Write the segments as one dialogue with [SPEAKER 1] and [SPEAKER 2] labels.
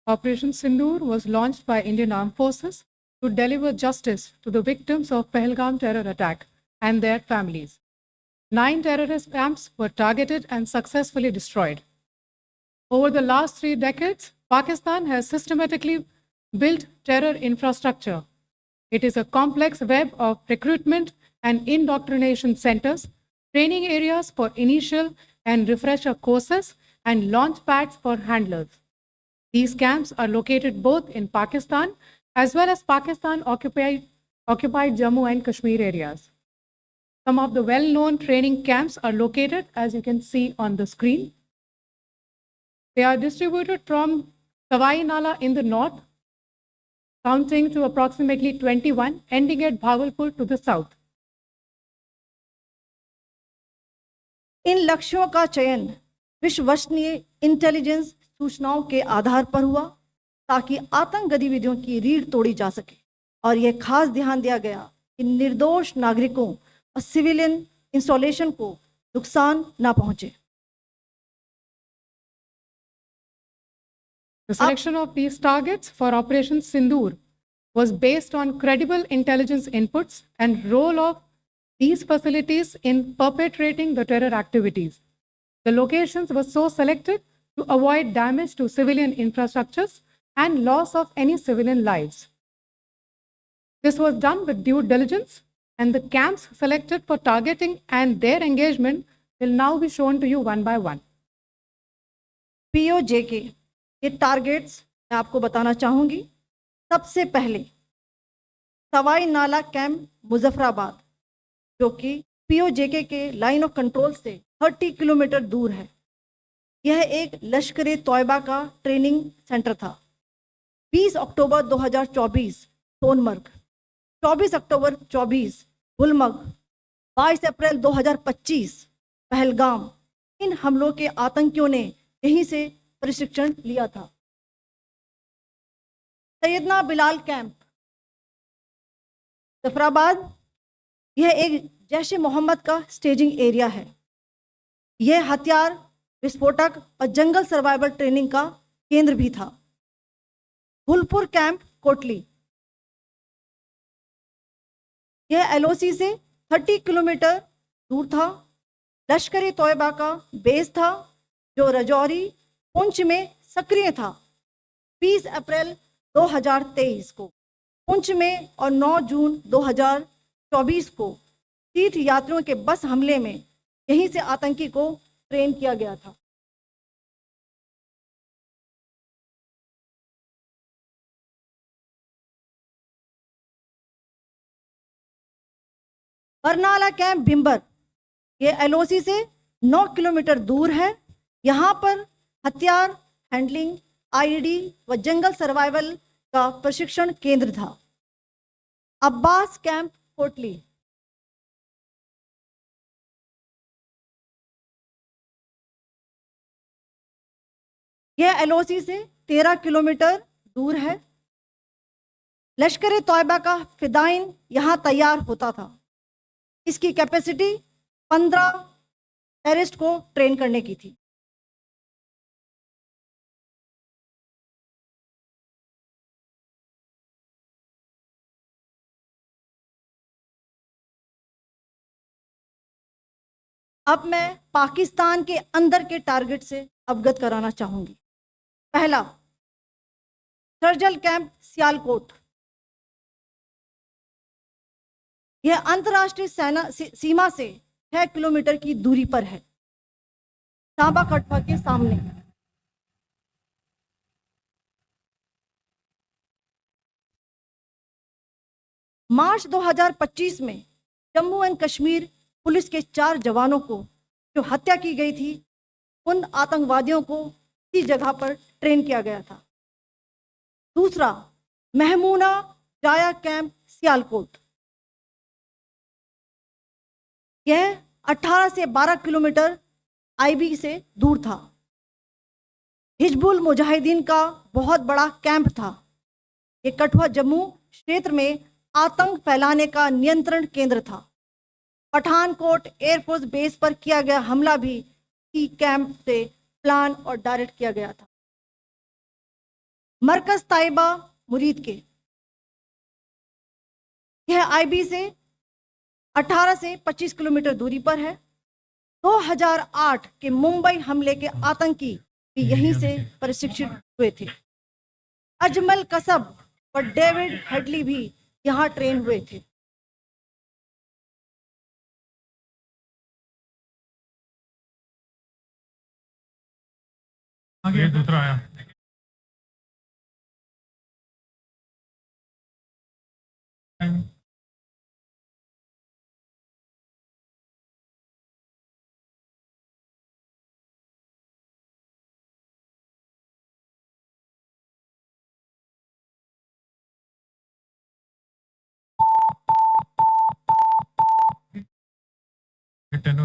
[SPEAKER 1] Operation Sindoor was launched by Indian Armed Forces to deliver justice to the victims of Pahalgam terror attack and their families. 9 terrorist camps were targeted and successfully destroyed. Over the last 3 decades, Pakistan has systematically built terror infrastructure. It is a complex web of recruitment and indoctrination centers, training areas for initial and refresher courses, and launch pads for handlers. These camps are located both in Pakistan as well as Pakistan-occupied Jammu and Kashmir areas. Some of the well-known training camps are located, as you can see on the screen. They are distributed from Sawai Nala in the north, counting to approximately 21, ending at Bhagalpur to the south.
[SPEAKER 2] इन लक्ष्यों का चयन विश्वसनीय intelligence सूचनाओं के आधार पर हुआ ताकि आतंक गतिविधियों की रीढ़ तोड़ी जा सके और यह खास ध्यान दिया गया कि निर्दोष नागरिकों और सिविलियन इंस्टॉलेशन को नुकसान न पहुंचे.
[SPEAKER 1] The selection of these targets for Operation Sindoor was based on credible intelligence inputs and role of these facilities in perpetrating the terror activities. The locations were so selected to avoid damage to civilian infrastructures and loss of any civilian lives. This was done with due diligence, and the camps selected for targeting and their engagement will now be shown to you one by one.
[SPEAKER 2] POJK के targets मैं आपको बताना चाहूँगी. सबसे पहले सवाई नाला camp Muzaffarabad, जो कि POJK के लाइन ऑफ कंट्रोल से 30 किलोमीटर दूर है. यह एक लश्कर तोयबा का ट्रेनिंग सेंटर था. 20 अक्टूबर 2024 सोनमर्ग, 24 अक्टूबर 24 गुलमर्ग, 22 अप्रैल 2025 पहलगाम. इन हमलों के आतंकियों ने यहीं से प्रशिक्षण लिया था. सैयदना बिलाल कैंप जफराबाद, यह एक जैश मोहम्मद का स्टेजिंग एरिया है. यह हथियार, विस्फोटक और जंगल सर्वाइवल ट्रेनिंग का केंद्र भी था. गुलपुर कैंप कोटली, यह LOC से 30 किलोमीटर दूर था. लश्कर तोयबा का बेस था जो रजौरी पुंछ में सक्रिय था. 20 अप्रैल 2023 को पुंछ में और 9 जून 2024 को तीर्थ यात्रियों के बस हमले में यहीं से आतंकी को ट्रेन किया गया था. बरनाला कैंप भिम्बर, ये LOC से 9 किलोमीटर दूर है. यहाँ पर हथियार, हैंडलिंग, IED व जंगल सर्वाइवल का प्रशिक्षण केंद्र था. अब्बास कैंप कोटली, यह LOC से 13 किलोमीटर दूर है. लश्कर तोयबा का फिदाइन यहाँ तैयार होता था. इसकी कैपेसिटी 15 टेररिस्ट को ट्रेन करने की थी. अब मैं पाकिस्तान के अंदर के टारगेट से अवगत कराना चाहूंगी. पहला, सर्जल कैंप सियालकोट. यह अंतर्राष्ट्रीय सीमा से 6 किलोमीटर की दूरी पर है, सांबा कटवा के सामने. मार्च 2025 में जम्मू एंड कश्मीर पुलिस के 4 जवानों को जो हत्या की गई थी, उन आतंकवादियों को इसी जगह पर ट्रेन किया गया था. दूसरा, महमूना जाया कैंप सियालकोट. यह 18 से 12 किलोमीटर IB से दूर था. हिजबुल मुजाहिदीन का बहुत बड़ा कैंप था. ये कठुआ जम्मू क्षेत्र में आतंक फैलाने का नियंत्रण केंद्र था. पठानकोट एयरफोर्स बेस पर किया गया हमला भी इसी कैंप से प्लान और डायरेक्ट किया गया था. मरकज ताइबा मुरीद के। यह आईबी से 18 से 25 किलोमीटर दूरी पर है। 2008 के मुंबई हमले के आतंकी भी यहीं से प्रशिक्षित हुए थे। अजमल कसब और डेविड हेडली भी यहाँ ट्रेन हुए थे।
[SPEAKER 3] आगे दूसरा आया।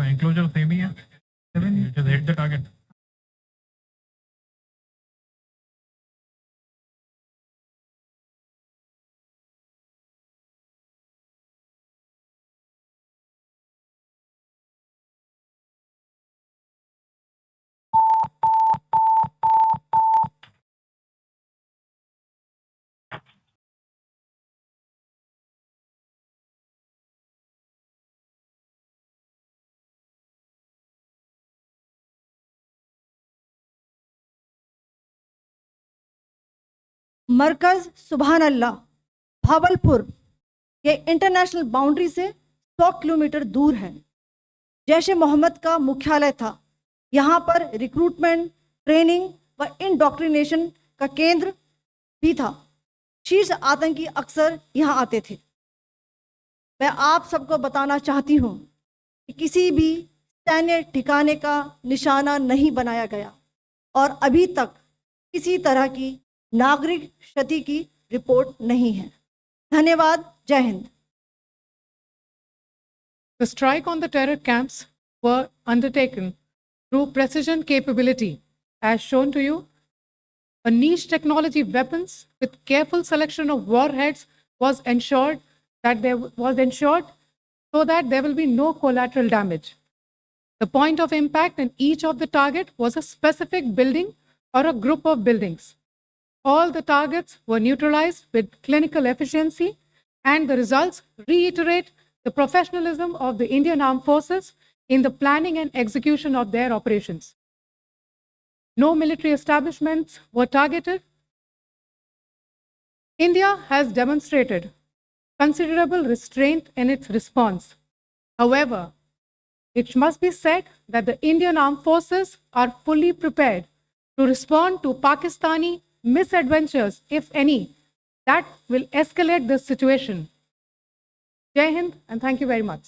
[SPEAKER 3] एंक्लोजर सेम ही है। Just hit the target.
[SPEAKER 2] मरकज सुभान अल्लाह भावलपुर ये इंटरनेशनल बाउंड्री से 100 किलोमीटर दूर है। जैश ए मोहम्मद का मुख्यालय था। यहाँ पर रिक्रूटमेंट, ट्रेनिंग व इंडोक्ट्रिनेशन का केंद्र भी था। शीर्ष आतंकी अक्सर यहाँ आते थे। मैं आप सबको बताना चाहती हूँ कि किसी भी सैन्य ठिकाने का निशाना नहीं बनाया गया और अभी तक किसी तरह की नागरिक क्षति की रिपोर्ट नहीं है। धन्यवाद। जय Hind.
[SPEAKER 1] The strike on the terror camps were undertaken through precision capability, as shown to you. A niche technology weapons with careful selection of warheads was ensured so that there will be no collateral damage. The point of impact in each of the target was a specific building or a group of buildings. All the targets were neutralized with clinical efficiency, and the results reiterate the professionalism of the Indian Armed Forces in the planning and execution of their operations. No military establishments were targeted. India has demonstrated considerable restraint in its response. However, it must be said that the Indian Armed Forces are fully prepared to respond to Pakistani misadventures, if any, that will escalate the situation. Jai Hind, and thank you very much.